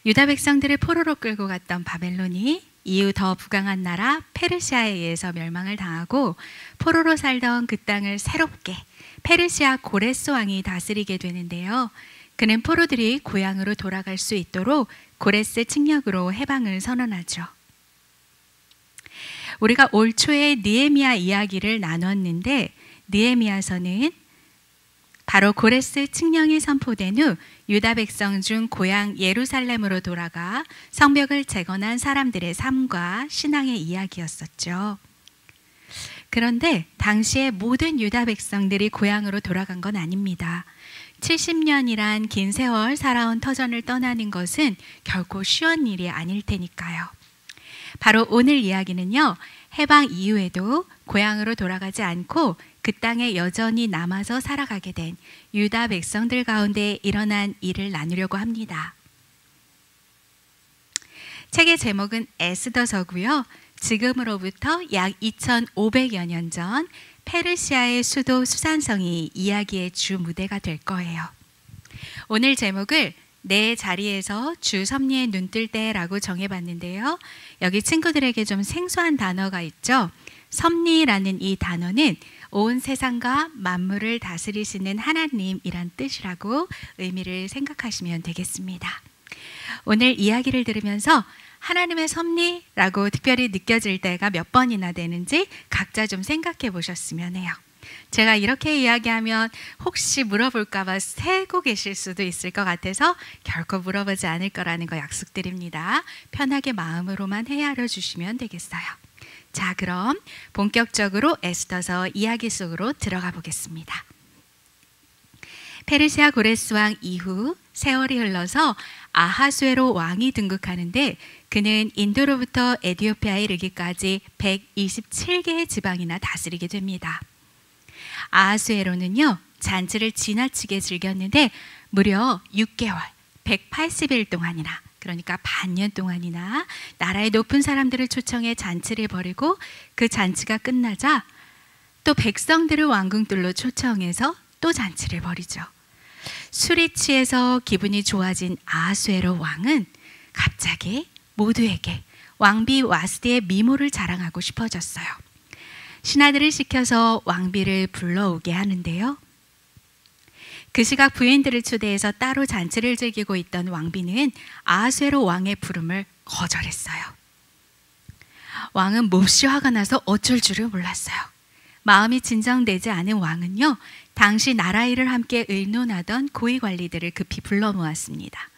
유다 백성들을 포로로 끌고 갔던 바벨론이 이후 더 부강한 나라 페르시아에 의해서 멸망을 당하고 포로로 살던 그 땅을 새롭게 페르시아 고레스 왕이 다스리게 되는데요. 그는 포로들이 고향으로 돌아갈 수 있도록 고레스 칙령으로 해방을 선언하죠. 우리가 올 초에 느헤미야 이야기를 나눴는데 느헤미야서는 바로 고레스 칙령이 선포된 후 유다 백성 중 고향 예루살렘으로 돌아가 성벽을 재건한 사람들의 삶과 신앙의 이야기였었죠. 그런데 당시에 모든 유다 백성들이 고향으로 돌아간 건 아닙니다. 70년이란 긴 세월 살아온 터전을 떠나는 것은 결코 쉬운 일이 아닐 테니까요. 바로 오늘 이야기는요, 해방 이후에도 고향으로 돌아가지 않고 그 땅에 여전히 남아서 살아가게 된 유다 백성들 가운데 일어난 일을 나누려고 합니다. 책의 제목은 에스더서고요. 지금으로부터 약 2500여 년 전 페르시아의 수도 수산성이 이야기의 주 무대가 될 거예요. 오늘 제목을 내 자리에서 주 섭리에 눈 뜰 때라고 정해봤는데요. 여기 친구들에게 좀 생소한 단어가 있죠. 섭리라는 이 단어는 온 세상과 만물을 다스리시는 하나님이란 뜻이라고 의미를 생각하시면 되겠습니다. 오늘 이야기를 들으면서 하나님의 섭리라고 특별히 느껴질 때가 몇 번이나 되는지 각자 좀 생각해 보셨으면 해요. 제가 이렇게 이야기하면 혹시 물어볼까 봐 세고 계실 수도 있을 것 같아서 결코 물어보지 않을 거라는 거 약속드립니다. 편하게 마음으로만 헤아려 주시면 되겠어요. 자, 그럼 본격적으로 에스더서 이야기 속으로 들어가 보겠습니다. 페르시아 고레스 왕 이후 세월이 흘러서 아하수에로 왕이 등극하는데 그는 인도로부터 에티오피아에 이르기까지 127개의 지방이나 다스리게 됩니다. 아하수에로는요, 잔치를 지나치게 즐겼는데 무려 6개월, 180일 동안이나, 그러니까 반년 동안이나 나라의 높은 사람들을 초청해 잔치를 벌이고 그 잔치가 끝나자 또 백성들을 왕궁들로 초청해서 또 잔치를 벌이죠. 술이 취해서 기분이 좋아진 아하수에로 왕은 갑자기 모두에게 왕비 와스디의 미모를 자랑하고 싶어졌어요. 신하들을 시켜서 왕비를 불러오게 하는데요. 그 시각 부인들을 초대해서 따로 잔치를 즐기고 있던 왕비는 아하수에로 왕의 부름을 거절했어요. 왕은 몹시 화가 나서 어쩔 줄을 몰랐어요. 마음이 진정되지 않은 왕은요, 당시 나라 일을 함께 의논하던 고위 관리들을 급히 불러 모았습니다.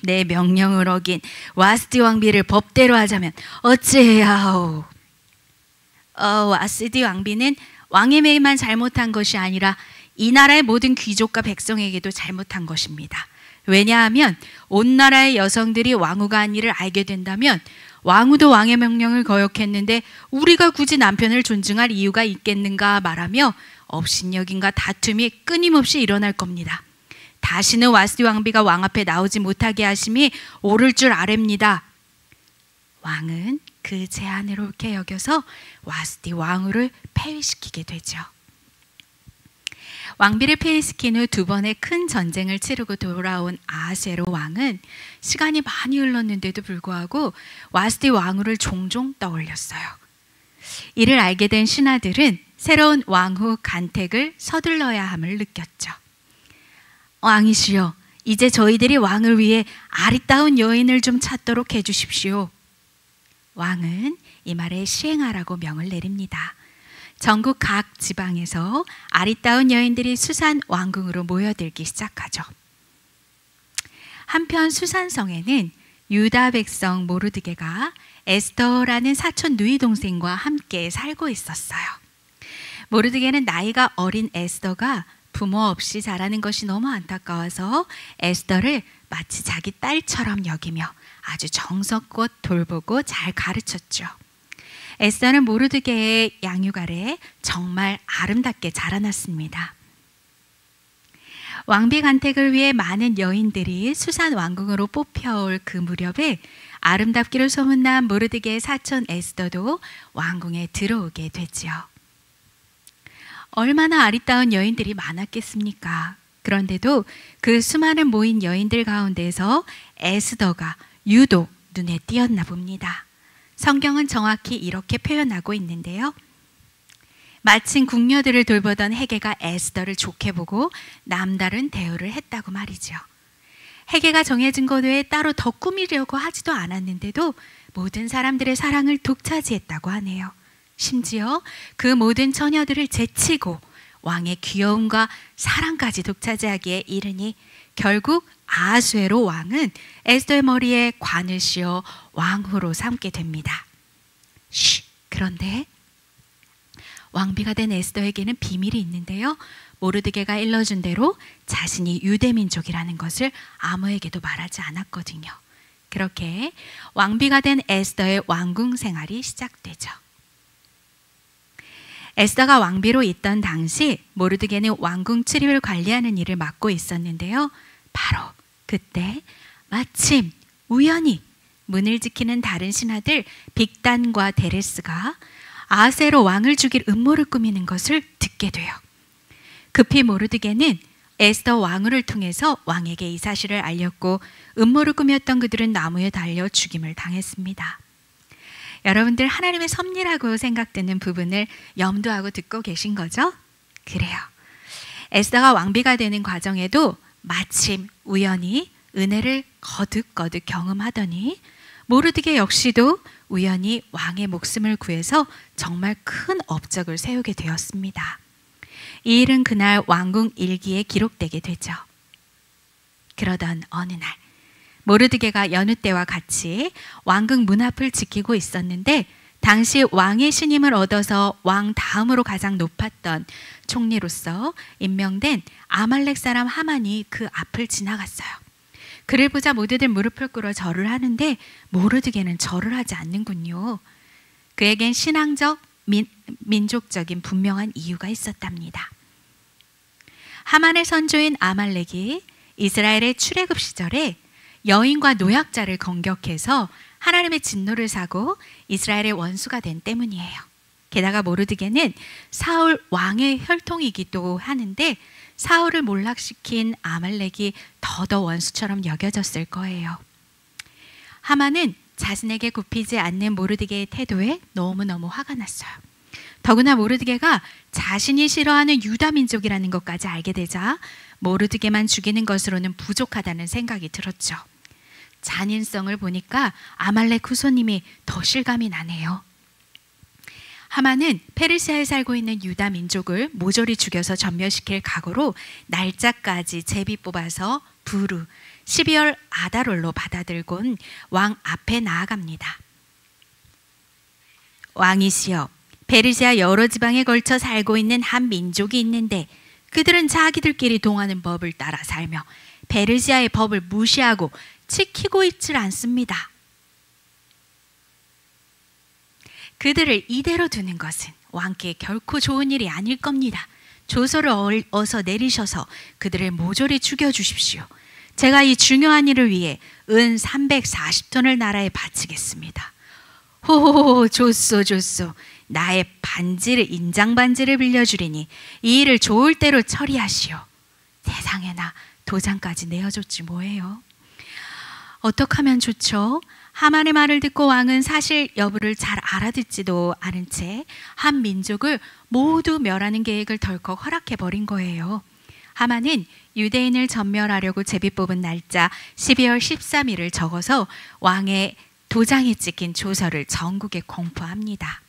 내 명령을 어긴 와스디 왕비를 법대로 하자면 어찌해야 하오? 와스디 왕비는 왕의 매일만 잘못한 것이 아니라 이 나라의 모든 귀족과 백성에게도 잘못한 것입니다. 왜냐하면 온 나라의 여성들이 왕후가 한 일을 알게 된다면 왕후도 왕의 명령을 거역했는데 우리가 굳이 남편을 존중할 이유가 있겠는가 말하며 업신여김과 다툼이 끊임없이 일어날 겁니다. 다시는 와스디 왕비가 왕 앞에 나오지 못하게 하심이 옳을 줄 아랍니다. 왕은 그 제안을 옳게 여겨서 와스디 왕후를 폐위시키게 되죠. 왕비를 폐위시킨 후 두 번의 큰 전쟁을 치르고 돌아온 아하수에로 왕은 시간이 많이 흘렀는데도 불구하고 와스디 왕후를 종종 떠올렸어요. 이를 알게 된 신하들은 새로운 왕후 간택을 서둘러야 함을 느꼈죠. 왕이시여, 이제 저희들이 왕을 위해 아리따운 여인을 좀 찾도록 해주십시오. 왕은 이 말에 시행하라고 명을 내립니다. 전국 각 지방에서 아리따운 여인들이 수산 왕궁으로 모여들기 시작하죠. 한편 수산성에는 유다 백성 모르드게가 에스더라는 사촌 누이 동생과 함께 살고 있었어요. 모르드게는 나이가 어린 에스더가 부모 없이 자라는 것이 너무 안타까워서 에스더를 마치 자기 딸처럼 여기며 아주 정성껏 돌보고 잘 가르쳤죠. 에스더는 모르드게의 양육 아래 정말 아름답게 자라났습니다. 왕비 간택을 위해 많은 여인들이 수산 왕궁으로 뽑혀올 그 무렵에 아름답기로 소문난 모르드게의 사촌 에스더도 왕궁에 들어오게 되지요. 얼마나 아리따운 여인들이 많았겠습니까? 그런데도 그 수많은 모인 여인들 가운데서 에스더가 유독 눈에 띄었나 봅니다. 성경은 정확히 이렇게 표현하고 있는데요. 마침 궁녀들을 돌보던 헤게가 에스더를 좋게 보고 남다른 대우를 했다고 말이죠. 헤게가 정해진 것 외에 따로 더 꾸미려고 하지도 않았는데도 모든 사람들의 사랑을 독차지했다고 하네요. 심지어 그 모든 처녀들을 제치고 왕의 귀여움과 사랑까지 독차지하기에 이르니 결국 아하수에로 왕은 에스더의 머리에 관을 씌워 왕후로 삼게 됩니다. 그런데 왕비가 된 에스더에게는 비밀이 있는데요. 모르드게가 일러준 대로 자신이 유대민족이라는 것을 아무에게도 말하지 않았거든요. 그렇게 왕비가 된 에스더의 왕궁 생활이 시작되죠. 에스더가 왕비로 있던 당시 모르드게는 왕궁 출입을 관리하는 일을 맡고 있었는데요. 바로 그때 마침 우연히 문을 지키는 다른 신하들 빅단과 데레스가 아하스에로 왕을 죽일 음모를 꾸미는 것을 듣게 돼요. 급히 모르드게는 에스더 왕후를 통해서 왕에게 이 사실을 알렸고 음모를 꾸몄던 그들은 나무에 달려 죽임을 당했습니다. 여러분들 하나님의 섭리라고 생각되는 부분을 염두하고 듣고 계신 거죠? 그래요. 에스더가 왕비가 되는 과정에도 마침 우연히 은혜를 거듭거듭 경험하더니 모르드게 역시도 우연히 왕의 목숨을 구해서 정말 큰 업적을 세우게 되었습니다. 이 일은 그날 왕궁 일기에 기록되게 되죠. 그러던 어느 날 모르드게가 여느 때와 같이 왕궁 문 앞을 지키고 있었는데 당시 왕의 신임을 얻어서 왕 다음으로 가장 높았던 총리로서 임명된 아말렉 사람 하만이 그 앞을 지나갔어요. 그를 보자 모두들 무릎을 꿇어 절을 하는데 모르드게는 절을 하지 않는군요. 그에겐 신앙적, 민족적인 분명한 이유가 있었답니다. 하만의 선조인 아말렉이 이스라엘의 출애굽 시절에 여인과 노약자를 공격해서 하나님의 진노를 사고 이스라엘의 원수가 된 때문이에요. 게다가 모르드게는 사울 왕의 혈통이기도 하는데 사울을 몰락시킨 아말렉이 더더 원수처럼 여겨졌을 거예요. 하만은 자신에게 굽히지 않는 모르드게의 태도에 너무너무 화가 났어요. 더구나 모르드게가 자신이 싫어하는 유다 민족이라는 것까지 알게 되자 모르드게만 죽이는 것으로는 부족하다는 생각이 들었죠. 잔인성을 보니까 아말렉 후손님이 더 실감이 나네요. 하만은 페르시아에 살고 있는 유다 민족을 모조리 죽여서 전멸시킬 각오로 날짜까지 제비 뽑아서 부르 12월 아달월로 받아들곤 왕 앞에 나아갑니다. 왕이시여, 페르시아 여러 지방에 걸쳐 살고 있는 한 민족이 있는데 그들은 자기들끼리 동하는 법을 따라 살며 페르시아의 법을 무시하고 지키고 있질 않습니다. 그들을 이대로 두는 것은 왕께 결코 좋은 일이 아닐 겁니다. 조서를 어서 내리셔서 그들을 모조리 죽여주십시오. 제가 이 중요한 일을 위해 은 340톤을 나라에 바치겠습니다. 호호호, 좋소 좋소. 나의 반지를, 인장 반지를 빌려주리니 이 일을 좋을 대로 처리하시오. 세상에나 도장까지 내어줬지 뭐예요. 어떻게 하면 좋죠? 하만의 말을 듣고 왕은 사실 여부를 잘 알아듣지도 않은 채 한 민족을 모두 멸하는 계획을 덜컥 허락해버린 거예요. 하만은 유대인을 전멸하려고 제비 뽑은 날짜 12월 13일을 적어서 왕의 도장이 찍힌 조서를 전국에 공포합니다.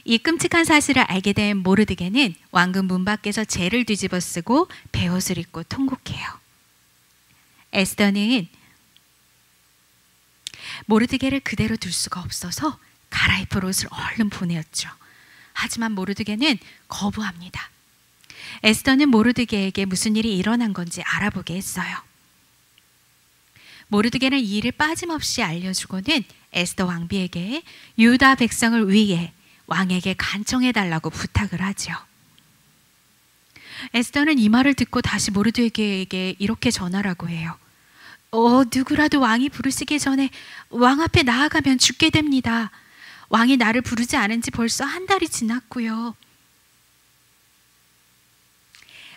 이 끔찍한 사실을 알게 된 모르드게는 왕궁 문 밖에서 재를 뒤집어 쓰고 베옷을 입고 통곡해요. 에스더는 모르드게를 그대로 둘 수가 없어서 갈아입을 옷을 얼른 보내었죠. 하지만 모르드게는 거부합니다. 에스더는 모르드게에게 무슨 일이 일어난 건지 알아보게 했어요. 모르드게는 이 일을 빠짐없이 알려주고는 에스더 왕비에게 유다 백성을 위해 왕에게 간청해달라고 부탁을 하죠. 에스더는 이 말을 듣고 다시 모르드게에게 이렇게 전하라고 해요. 누구라도 왕이 부르시기 전에 왕 앞에 나아가면 죽게 됩니다. 왕이 나를 부르지 않은 지 벌써 한 달이 지났고요.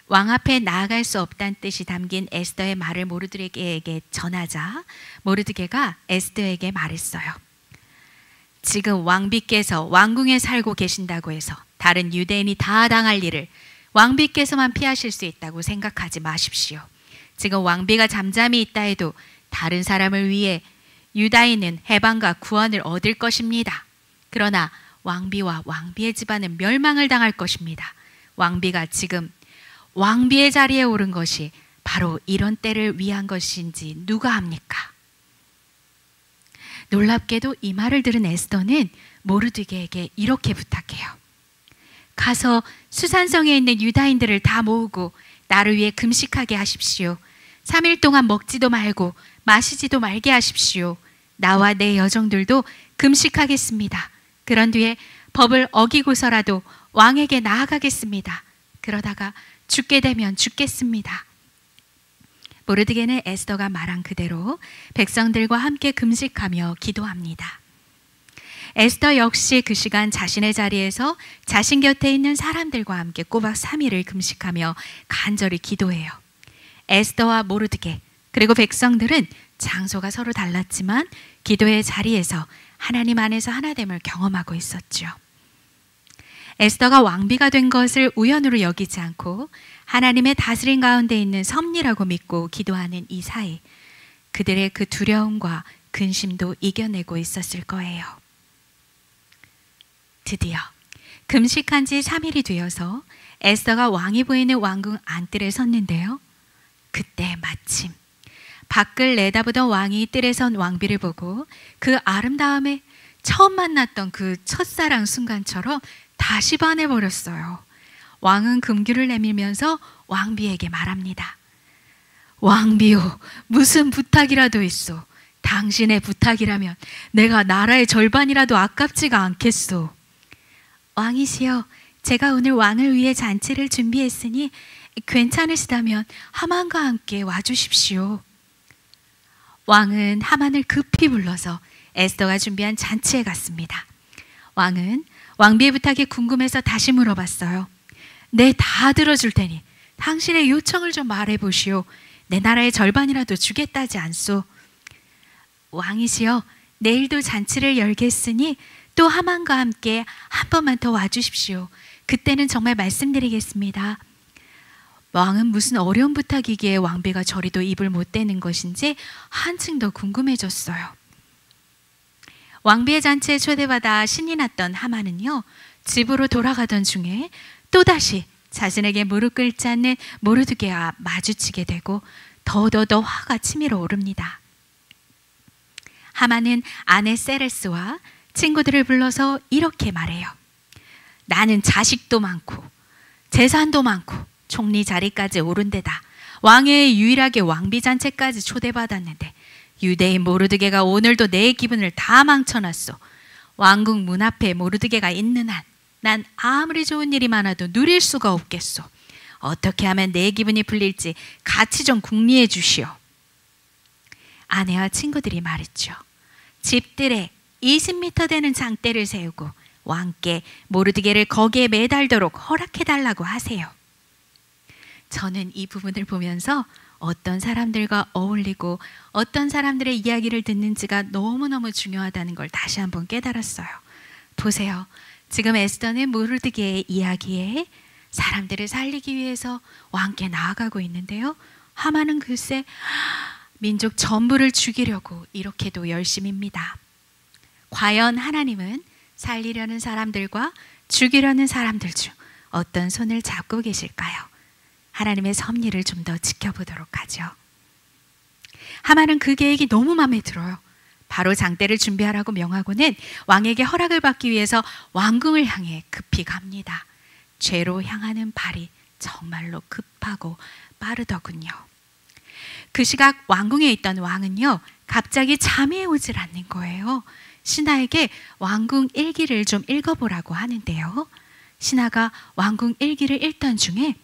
왕 앞에 나아갈 수 없다는 뜻이 담긴 에스더의 말을 모르드게에게 전하자 모르드게가 에스더에게 말했어요. 지금 왕비께서 왕궁에 살고 계신다고 해서 다른 유대인이 다 당할 일을 왕비께서만 피하실 수 있다고 생각하지 마십시오. 지금 왕비가 잠잠히 있다 해도 다른 사람을 위해 유다인은 해방과 구원을 얻을 것입니다. 그러나 왕비와 왕비의 집안은 멸망을 당할 것입니다. 왕비가 지금 왕비의 자리에 오른 것이 바로 이런 때를 위한 것인지 누가 합니까? 놀랍게도 이 말을 들은 에스더는 모르드게에게 이렇게 부탁해요. 가서 수산성에 있는 유다인들을 다 모으고 나를 위해 금식하게 하십시오. 3일 동안 먹지도 말고 마시지도 말게 하십시오. 나와 내 여종들도 금식하겠습니다. 그런 뒤에 법을 어기고서라도 왕에게 나아가겠습니다. 그러다가 죽게 되면 죽겠습니다. 모르드게는 에스더가 말한 그대로 백성들과 함께 금식하며 기도합니다. 에스더 역시 그 시간 자신의 자리에서 자신 곁에 있는 사람들과 함께 꼬박 3일을 금식하며 간절히 기도해요. 에스더와 모르드게 그리고 백성들은 장소가 서로 달랐지만 기도의 자리에서 하나님 안에서 하나됨을 경험하고 있었죠. 에스더가 왕비가 된 것을 우연으로 여기지 않고 하나님의 다스림 가운데 있는 섭리라고 믿고 기도하는 이 사이 그들의 그 두려움과 근심도 이겨내고 있었을 거예요. 드디어 금식한 지 3일이 되어서 에스더가 왕이 보이는 왕궁 안뜰에 섰는데요. 그때 마침 밖을 내다보던 왕이 뜰에 선 왕비를 보고 그 아름다움에 처음 만났던 그 첫사랑 순간처럼 다시 반해버렸어요. 왕은 금규를 내밀면서 왕비에게 말합니다. 왕비요, 무슨 부탁이라도 있소. 당신의 부탁이라면 내가 나라의 절반이라도 아깝지가 않겠소. 왕이시여, 제가 오늘 왕을 위해 잔치를 준비했으니 괜찮으시다면 하만과 함께 와주십시오. 왕은 하만을 급히 불러서 에스더가 준비한 잔치에 갔습니다. 왕은 왕비의 부탁이 궁금해서 다시 물어봤어요. 네, 다 들어줄 테니 당신의 요청을 좀 말해보시오. 내 나라의 절반이라도 주겠다지 않소. 왕이시여, 내일도 잔치를 열겠으니 또 하만과 함께 한 번만 더 와주십시오. 그때는 정말 말씀드리겠습니다. 왕은 무슨 어려운 부탁이기에 왕비가 저리도 입을 못 대는 것인지 한층 더 궁금해졌어요. 왕비의 잔치에 초대받아 신이 났던 하만은요, 집으로 돌아가던 중에 또다시 자신에게 무릎 꿇지 않는 모르드게와 마주치게 되고 더더더 화가 치밀어 오릅니다. 하만은 아내 세레스와 친구들을 불러서 이렇게 말해요. 나는 자식도 많고 재산도 많고 총리 자리까지 오른 데다 왕의 유일하게 왕비 잔치까지 초대받았는데 유대인 모르드게가 오늘도 내 기분을 다 망쳐놨소. 왕궁 문 앞에 모르드게가 있는 한 난 아무리 좋은 일이 많아도 누릴 수가 없겠소. 어떻게 하면 내 기분이 풀릴지 같이 좀 궁리해 주시오. 아내와 친구들이 말했죠. 집들에 20m 되는 장대를 세우고 왕께 모르드게를 거기에 매달도록 허락해달라고 하세요. 저는 이 부분을 보면서 어떤 사람들과 어울리고 어떤 사람들의 이야기를 듣는지가 너무너무 중요하다는 걸 다시 한번 깨달았어요. 보세요. 지금 에스더는 모르드게의 이야기에 사람들을 살리기 위해서 왕께 나아가고 있는데요. 하만은 글쎄 민족 전부를 죽이려고 이렇게도 열심입니다. 과연 하나님은 살리려는 사람들과 죽이려는 사람들 중 어떤 손을 잡고 계실까요? 하나님의 섭리를 좀 더 지켜보도록 하죠. 하만은 그 계획이 너무 마음에 들어요. 바로 장대를 준비하라고 명하고는 왕에게 허락을 받기 위해서 왕궁을 향해 급히 갑니다. 죄로 향하는 발이 정말로 급하고 빠르더군요. 그 시각 왕궁에 있던 왕은요, 갑자기 잠이 오질 않는 거예요. 신하에게 왕궁 일기를 좀 읽어보라고 하는데요. 신하가 왕궁 일기를 읽던 중에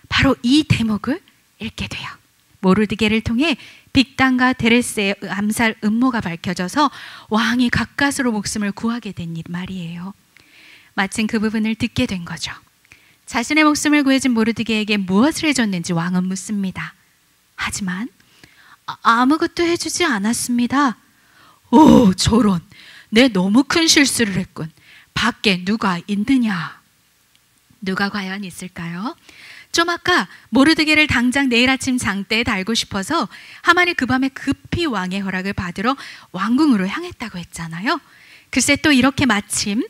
바로 이 대목을 읽게 돼요. 모르드게를 통해 빅단과 데레스의 암살 음모가 밝혀져서 왕이 가까스로 목숨을 구하게 된 일 말이에요. 마침 그 부분을 듣게 된 거죠. 자신의 목숨을 구해준 모르드게에게 무엇을 해줬는지 왕은 묻습니다. 하지만 아무것도 해주지 않았습니다. 오, 저런, 내 너무 큰 실수를 했군. 밖에 누가 있느냐? 누가 과연 있을까요? 좀 아까 모르드게를 당장 내일 아침 장대에 달고 싶어서 하만이 그 밤에 급히 왕의 허락을 받으러 왕궁으로 향했다고 했잖아요. 글쎄 또 이렇게 마침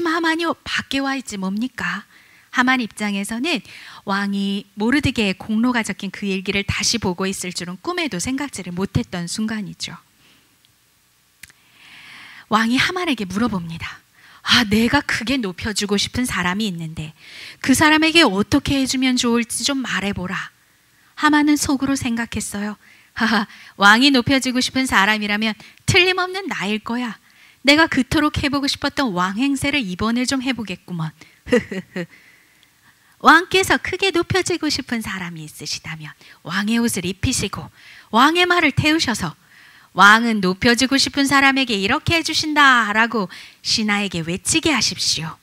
하만이 밖에 와 있지 뭡니까? 하만 입장에서는 왕이 모르드게의 공로가 적힌 그 일기를 다시 보고 있을 줄은 꿈에도 생각지를 못했던 순간이죠. 왕이 하만에게 물어봅니다. 내가 크게 높여주고 싶은 사람이 있는데 그 사람에게 어떻게 해주면 좋을지 좀 말해보라. 하만은 속으로 생각했어요. 왕이 높여주고 싶은 사람이라면 틀림없는 나일 거야. 내가 그토록 해보고 싶었던 왕 행세를 이번에 좀 해보겠구먼. 왕께서 크게 높여주고 싶은 사람이 있으시다면 왕의 옷을 입히시고 왕의 말을 태우셔서 왕은 높여주고 싶은 사람에게 이렇게 해주신다 라고 신하에게 외치게 하십시오.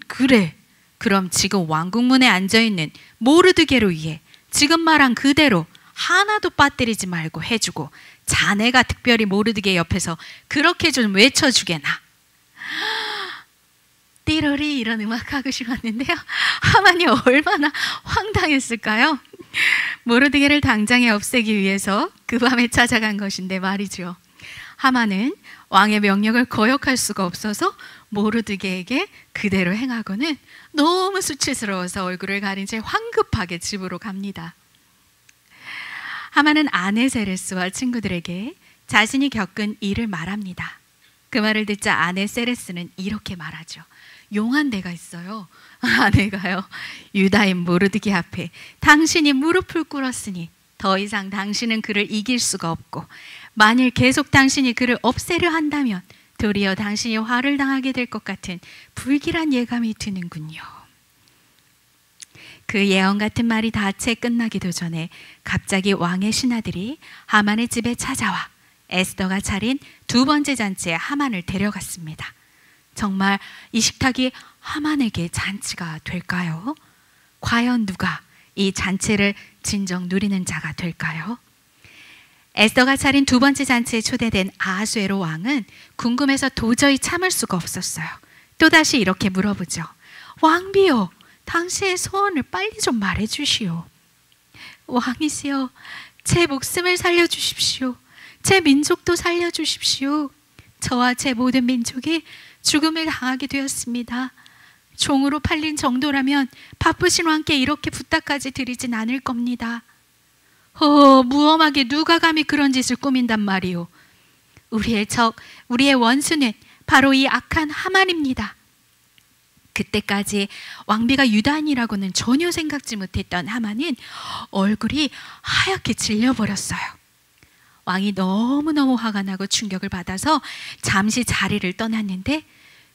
그래. 그럼 지금 왕궁문에 앉아있는 모르드게로 위해 지금 말한 그대로 하나도 빠뜨리지 말고 해주고 자네가 특별히 모르드게 옆에서 그렇게 좀 외쳐주게나. 띠로리 이런 음악 하고 싶었는데요. 하만이 얼마나 황당했을까요? 모르드게를 당장에 없애기 위해서 그 밤에 찾아간 것인데 말이죠. 하만은 왕의 명령을 거역할 수가 없어서 모르드게에게 그대로 행하고는 너무 수치스러워서 얼굴을 가린 채 황급하게 집으로 갑니다. 하만은 아내 세레스와 친구들에게 자신이 겪은 일을 말합니다. 그 말을 듣자 아내 세레스는 이렇게 말하죠. 용한 데가 있어요. 아내가요. 유다인 모르드게 앞에 당신이 무릎을 꿇었으니 더 이상 당신은 그를 이길 수가 없고 만일 계속 당신이 그를 없애려 한다면 도리어 당신이 화를 당하게 될 것 같은 불길한 예감이 드는군요. 그 예언 같은 말이 다 채 끝나기도 전에 갑자기 왕의 신하들이 하만의 집에 찾아와 에스더가 차린 두 번째 잔치에 하만을 데려갔습니다. 정말 이 식탁이 하만에게 잔치가 될까요? 과연 누가 이 잔치를 진정 누리는 자가 될까요? 에스더가 차린 두 번째 잔치에 초대된 아하수에로 왕은 궁금해서 도저히 참을 수가 없었어요. 또다시 이렇게 물어보죠. 왕비요, 당신의 소원을 빨리 좀 말해주시오. 왕이시여, 제 목숨을 살려주십시오. 제 민족도 살려주십시오. 저와 제 모든 민족이 죽음을 당하게 되었습니다. 종으로 팔린 정도라면 바쁘신 왕께 이렇게 부탁까지 드리진 않을 겁니다. 무엄하게 누가 감히 그런 짓을 꾸민단 말이오. 우리의 적, 우리의 원수는 바로 이 악한 하만입니다. 그때까지 왕비가 유다인이라고는 전혀 생각지 못했던 하만은 얼굴이 하얗게 질려버렸어요. 왕이 너무너무 화가 나고 충격을 받아서 잠시 자리를 떠났는데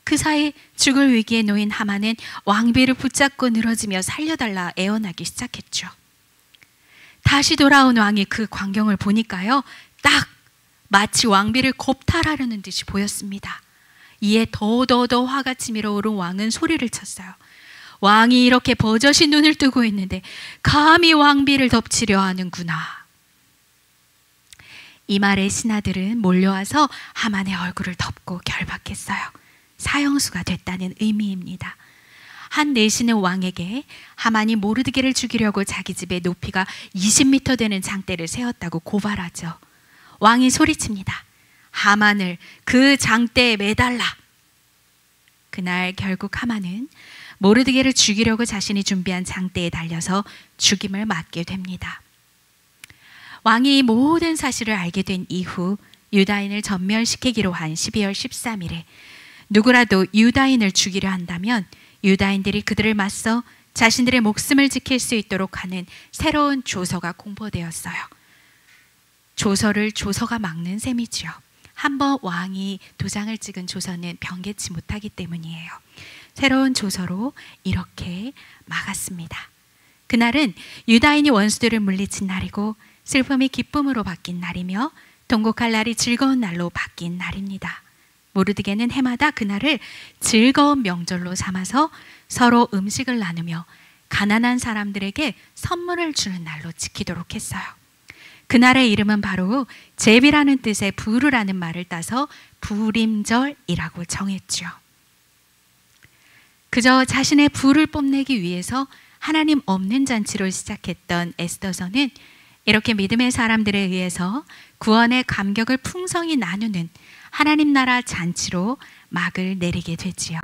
그 사이 죽을 위기에 놓인 하만은 왕비를 붙잡고 늘어지며 살려달라 애원하기 시작했죠. 다시 돌아온 왕이 그 광경을 보니까요, 딱 마치 왕비를 겁탈하려는 듯이 보였습니다. 이에 더 화가 치밀어 오른 왕은 소리를 쳤어요. 왕이 이렇게 버젓이 눈을 뜨고 있는데 감히 왕비를 덮치려 하는구나. 이 말에 신하들은 몰려와서 하만의 얼굴을 덮고 결박했어요. 사형수가 됐다는 의미입니다. 한 내시는 왕에게 하만이 모르드게를 죽이려고 자기 집에 높이가 20m 되는 장대를 세웠다고 고발하죠. 왕이 소리칩니다. 하만을 그 장대에 매달라. 그날 결국 하만은 모르드게를 죽이려고 자신이 준비한 장대에 달려서 죽임을 맞게 됩니다. 왕이 모든 사실을 알게 된 이후 유다인을 전멸시키기로 한 12월 13일에 누구라도 유다인을 죽이려 한다면 유다인들이 그들을 맞서 자신들의 목숨을 지킬 수 있도록 하는 새로운 조서가 공포되었어요. 조서를 조서가 막는 셈이지요. 한번 왕이 도장을 찍은 조서는 변개치 못하기 때문이에요. 새로운 조서로 이렇게 막았습니다. 그날은 유다인이 원수들을 물리친 날이고 슬픔이 기쁨으로 바뀐 날이며 통곡할 날이 즐거운 날로 바뀐 날입니다. 모르드게는 해마다 그날을 즐거운 명절로 삼아서 서로 음식을 나누며 가난한 사람들에게 선물을 주는 날로 지키도록 했어요. 그날의 이름은 바로 제비라는 뜻의 부르라는 말을 따서 부림절이라고 정했죠. 그저 자신의 부를 뽐내기 위해서 하나님 없는 잔치로 시작했던 에스더서는 이렇게 믿음의 사람들에 의해서 구원의 감격을 풍성히 나누는 하나님 나라 잔치로 막을 내리게 되지요.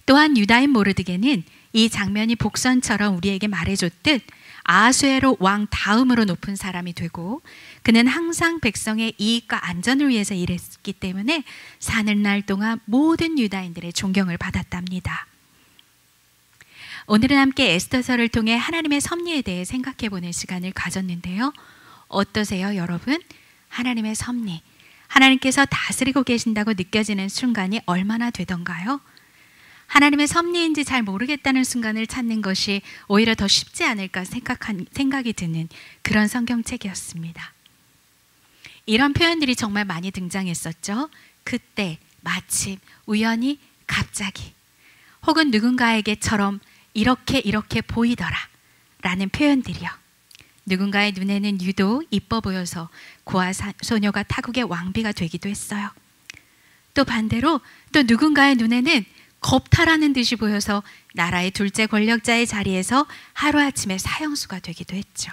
또한 유다인 모르드게는 이 장면이 복선처럼 우리에게 말해줬듯 아하수에로 왕 다음으로 높은 사람이 되고, 그는 항상 백성의 이익과 안전을 위해서 일했기 때문에 사늘날 동안 모든 유다인들의 존경을 받았답니다. 오늘은 함께 에스더서를 통해 하나님의 섭리에 대해 생각해보는 시간을 가졌는데요. 어떠세요, 여러분? 하나님의 섭리, 하나님께서 다스리고 계신다고 느껴지는 순간이 얼마나 되던가요? 하나님의 섭리인지 잘 모르겠다는 순간을 찾는 것이 오히려 더 쉽지 않을까 생각이 드는 그런 성경책이었습니다. 이런 표현들이 정말 많이 등장했었죠. 그때, 마침, 우연히, 갑자기, 혹은 누군가에게처럼 이렇게 보이더라 라는 표현들이요. 누군가의 눈에는 유독 이뻐 보여서 고아 소녀가 타국의 왕비가 되기도 했어요. 또 반대로 또 누군가의 눈에는 겁탈하는 듯이 보여서 나라의 둘째 권력자의 자리에서 하루아침에 사형수가 되기도 했죠.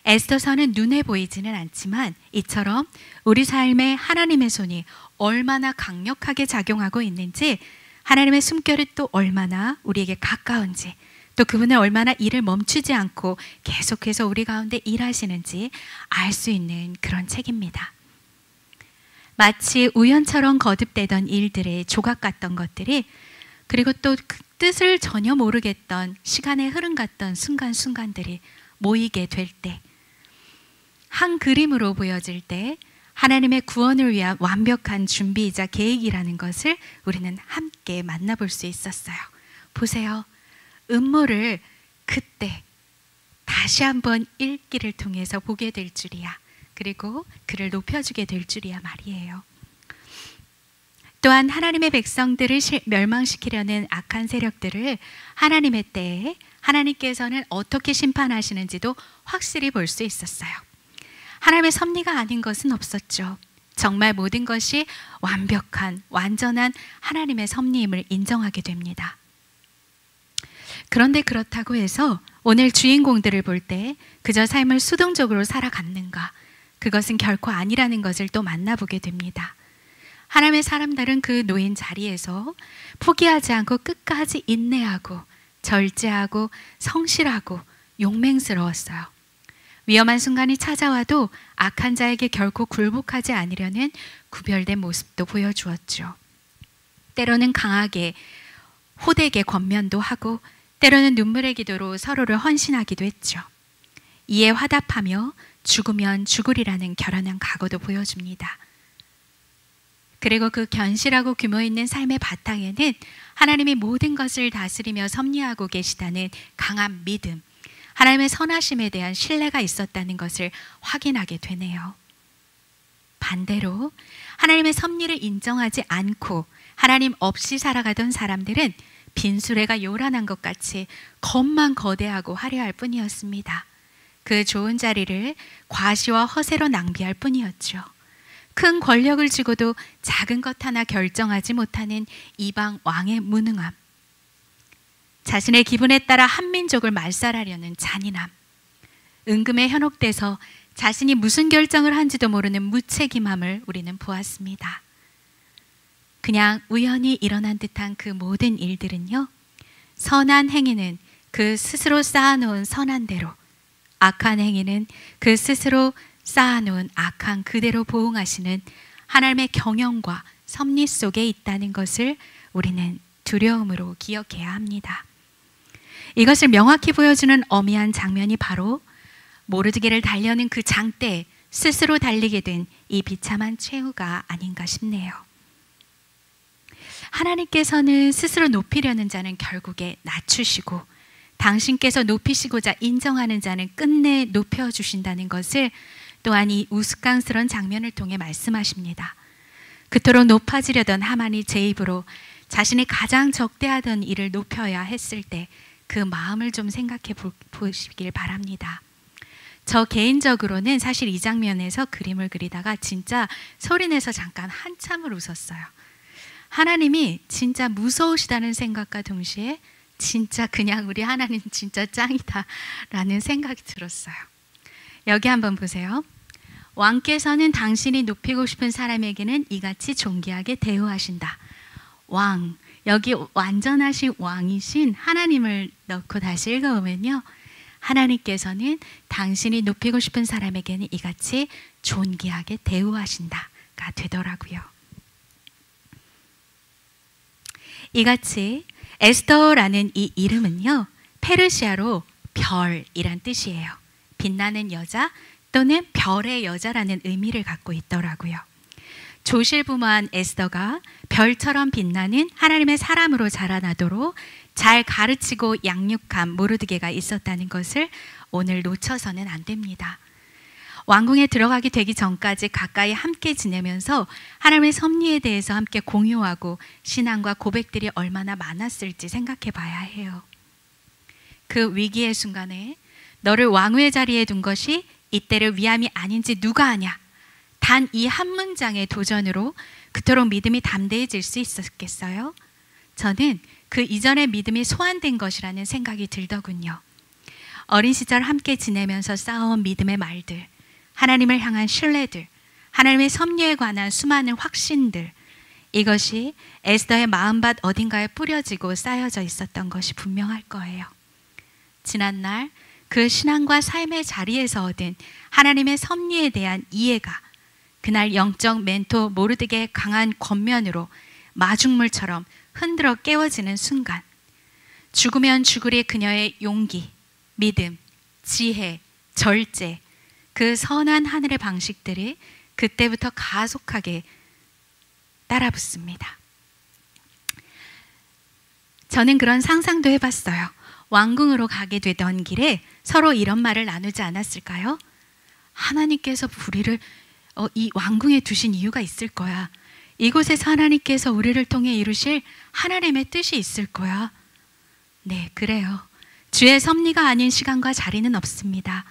에스더서는 눈에 보이지는 않지만 이처럼 우리 삶에 하나님의 손이 얼마나 강력하게 작용하고 있는지, 하나님의 숨결이 또 얼마나 우리에게 가까운지, 또 그분은 얼마나 일을 멈추지 않고 계속해서 우리 가운데 일하시는지 알 수 있는 그런 책입니다. 마치 우연처럼 거듭되던 일들의 조각 같던 것들이, 그리고 또 그 뜻을 전혀 모르겠던 시간의 흐름 같던 순간순간들이 모이게 될 때, 한 그림으로 보여질 때 하나님의 구원을 위한 완벽한 준비이자 계획이라는 것을 우리는 함께 만나볼 수 있었어요. 보세요. 음모를 그때 다시 한번 읽기를 통해서 보게 될 줄이야. 그리고 그를 높여주게 될 줄이야 말이에요. 또한 하나님의 백성들을 멸망시키려는 악한 세력들을 하나님의 때에 하나님께서는 어떻게 심판하시는지도 확실히 볼 수 있었어요. 하나님의 섭리가 아닌 것은 없었죠. 정말 모든 것이 완벽한, 완전한 하나님의 섭리임을 인정하게 됩니다. 그런데 그렇다고 해서 오늘 주인공들을 볼 때 그저 삶을 수동적으로 살아갔는가? 그것은 결코 아니라는 것을 또 만나보게 됩니다. 하나님의 사람들은 그 놓인 자리에서 포기하지 않고 끝까지 인내하고 절제하고 성실하고 용맹스러웠어요. 위험한 순간이 찾아와도 악한 자에게 결코 굴복하지 않으려는 구별된 모습도 보여주었죠. 때로는 강하게 호되게 권면도 하고, 때로는 눈물의 기도로 서로를 헌신하기도 했죠. 이에 화답하며 죽으면 죽으리라는 결연한 각오도 보여줍니다. 그리고 그 견실하고 규모 있는 삶의 바탕에는 하나님이 모든 것을 다스리며 섭리하고 계시다는 강한 믿음, 하나님의 선하심에 대한 신뢰가 있었다는 것을 확인하게 되네요. 반대로 하나님의 섭리를 인정하지 않고 하나님 없이 살아가던 사람들은 빈수레가 요란한 것 같이 겁만 거대하고 화려할 뿐이었습니다. 그 좋은 자리를 과시와 허세로 낭비할 뿐이었죠. 큰 권력을 쥐고도 작은 것 하나 결정하지 못하는 이방 왕의 무능함, 자신의 기분에 따라 한민족을 말살하려는 잔인함, 은금에 현혹돼서 자신이 무슨 결정을 한지도 모르는 무책임함을 우리는 보았습니다. 그냥 우연히 일어난 듯한 그 모든 일들은요, 선한 행위는 그 스스로 쌓아놓은 선한 대로, 악한 행위는 그 스스로 쌓아놓은 악한 그대로 보응하시는 하나님의 경영과 섭리 속에 있다는 것을 우리는 두려움으로 기억해야 합니다. 이것을 명확히 보여주는 어미한 장면이 바로 모르드게를 달려는 그 장대에 스스로 달리게 된 이 비참한 최후가 아닌가 싶네요. 하나님께서는 스스로 높이려는 자는 결국에 낮추시고, 당신께서 높이시고자 인정하는 자는 끝내 높여주신다는 것을 또한 이 우스꽝스러운 장면을 통해 말씀하십니다. 그토록 높아지려던 하만이 제 입으로 자신이 가장 적대하던 일을 높여야 했을 때 그 마음을 좀 생각해 보시길 바랍니다. 저 개인적으로는 사실 이 장면에서 그림을 그리다가 진짜 소리내서 잠깐 한참을 웃었어요. 하나님이 진짜 무서우시다는 생각과 동시에 진짜 그냥 우리 하나님 진짜 짱이다 라는 생각이 들었어요. 여기 한번 보세요. 왕께서는 당신이 높이고 싶은 사람에게는 이같이 존귀하게 대우하신다. 왕, 여기 완전하신 왕이신 하나님을 넣고 다시 읽어보면요, 하나님께서는 당신이 높이고 싶은 사람에게는 이같이 존귀하게 대우하신다가 되더라고요. 이같이 에스더라는 이 이름은요, 페르시아로 별이란 뜻이에요. 빛나는 여자 또는 별의 여자라는 의미를 갖고 있더라고요. 조실부모한 에스더가 별처럼 빛나는 하나님의 사람으로 자라나도록 잘 가르치고 양육한 모르드게가 있었다는 것을 오늘 놓쳐서는 안 됩니다. 왕궁에 들어가게 되기 전까지 가까이 함께 지내면서 하나님의 섭리에 대해서 함께 공유하고 신앙과 고백들이 얼마나 많았을지 생각해 봐야 해요. 그 위기의 순간에 너를 왕후의 자리에 둔 것이 이때를 위함이 아닌지 누가 아냐? 단 이 한 문장의 도전으로 그토록 믿음이 담대해질 수 있었겠어요? 저는 그 이전의 믿음이 소환된 것이라는 생각이 들더군요. 어린 시절 함께 지내면서 쌓아온 믿음의 말들, 하나님을 향한 신뢰들, 하나님의 섭리에 관한 수많은 확신들, 이것이 에스더의 마음밭 어딘가에 뿌려지고 쌓여져 있었던 것이 분명할 거예요. 지난날 그 신앙과 삶의 자리에서 얻은 하나님의 섭리에 대한 이해가 그날 영적 멘토 모르드게의 강한 권면으로 마중물처럼 흔들어 깨워지는 순간, 죽으면 죽으리 그녀의 용기, 믿음, 지혜, 절제, 그 선한 하늘의 방식들이 그때부터 가속하게 따라붙습니다. 저는 그런 상상도 해봤어요. 왕궁으로 가게 되던 길에 서로 이런 말을 나누지 않았을까요? 하나님께서 우리를 이 왕궁에 두신 이유가 있을 거야. 이곳에서 하나님께서 우리를 통해 이루실 하나님의 뜻이 있을 거야. 네, 그래요. 주의 섭리가 아닌 시간과 자리는 없습니다.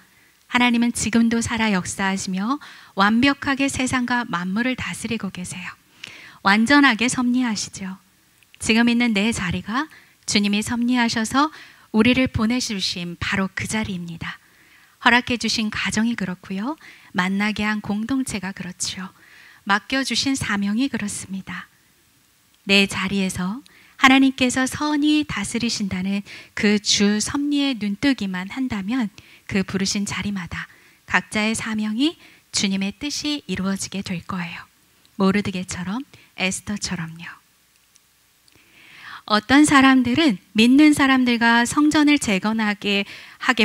하나님은 지금도 살아 역사하시며 완벽하게 세상과 만물을 다스리고 계세요. 완전하게 섭리하시죠. 지금 있는 내 자리가 주님이 섭리하셔서 우리를 보내주신 바로 그 자리입니다. 허락해 주신 가정이 그렇고요. 만나게 한 공동체가 그렇죠. 맡겨주신 사명이 그렇습니다. 내 자리에서 하나님께서 선히 다스리신다는 그 주 섭리의 눈뜨기만 한다면 그 부르신 자리마다 각자의 사명이 주님의 뜻이 이루어지게 될 거예요. 모르드게처럼, 에스더처럼요. 어떤 사람들은 믿는 사람들과 성전을 재건하게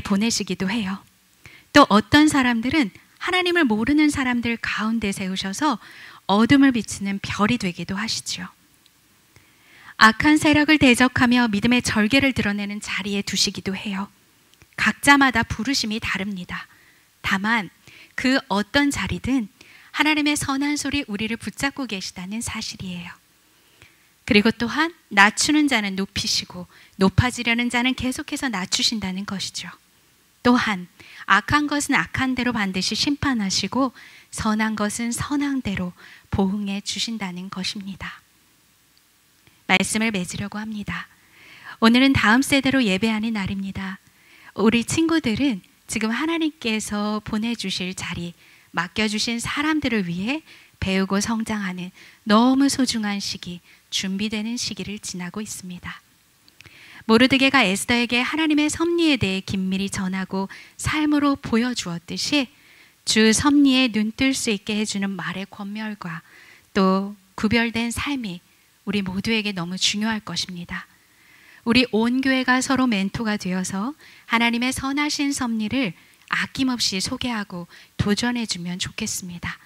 보내시기도 해요. 또 어떤 사람들은 하나님을 모르는 사람들 가운데 세우셔서 어둠을 비추는 별이 되기도 하시죠. 악한 세력을 대적하며 믿음의 절개를 드러내는 자리에 두시기도 해요. 각자마다 부르심이 다릅니다. 다만 그 어떤 자리든 하나님의 선한 소리 우리를 붙잡고 계시다는 사실이에요. 그리고 또한 낮추는 자는 높이시고 높아지려는 자는 계속해서 낮추신다는 것이죠. 또한 악한 것은 악한 대로 반드시 심판하시고 선한 것은 선한 대로 보응해 주신다는 것입니다. 말씀을 맺으려고 합니다. 오늘은 다음 세대로 예배하는 날입니다. 우리 친구들은 지금 하나님께서 보내주실 자리, 맡겨주신 사람들을 위해 배우고 성장하는 너무 소중한 시기, 준비되는 시기를 지나고 있습니다. 모르드게가 에스더에게 하나님의 섭리에 대해 긴밀히 전하고 삶으로 보여주었듯이 주 섭리에 눈뜰 수 있게 해주는 말의 권멸과 또 구별된 삶이 우리 모두에게 너무 중요할 것입니다. 우리 온 교회가 서로 멘토가 되어서 하나님의 선하신 섭리를 아낌없이 소개하고 도전해주면 좋겠습니다.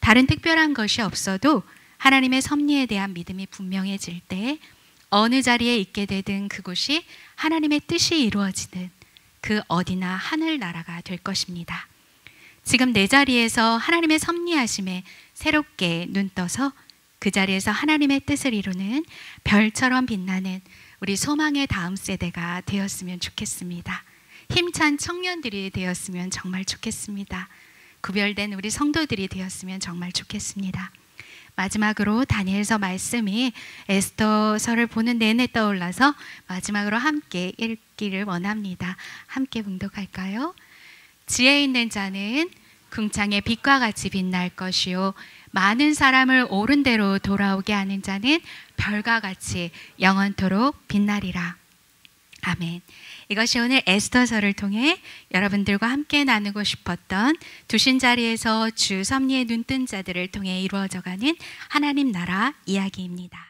다른 특별한 것이 없어도 하나님의 섭리에 대한 믿음이 분명해질 때 어느 자리에 있게 되든 그곳이 하나님의 뜻이 이루어지는 그 어디나 하늘나라가 될 것입니다. 지금 내 자리에서 하나님의 섭리하심에 새롭게 눈 떠서 그 자리에서 하나님의 뜻을 이루는 별처럼 빛나는 우리 소망의 다음 세대가 되었으면 좋겠습니다. 힘찬 청년들이 되었으면 정말 좋겠습니다. 구별된 우리 성도들이 되었으면 정말 좋겠습니다. 마지막으로 다니엘서 말씀이 에스더서를 보는 내내 떠올라서 마지막으로 함께 읽기를 원합니다. 함께 봉독할까요? 지혜 있는 자는 궁창의 빛과 같이 빛날 것이요 많은 사람을 옳은 대로 돌아오게 하는 자는 별과 같이 영원토록 빛나리라. 아멘. 이것이 오늘 에스더서를 통해 여러분들과 함께 나누고 싶었던 두신 자리에서 주 섭리에 눈뜬 자들을 통해 이루어져가는 하나님 나라 이야기입니다.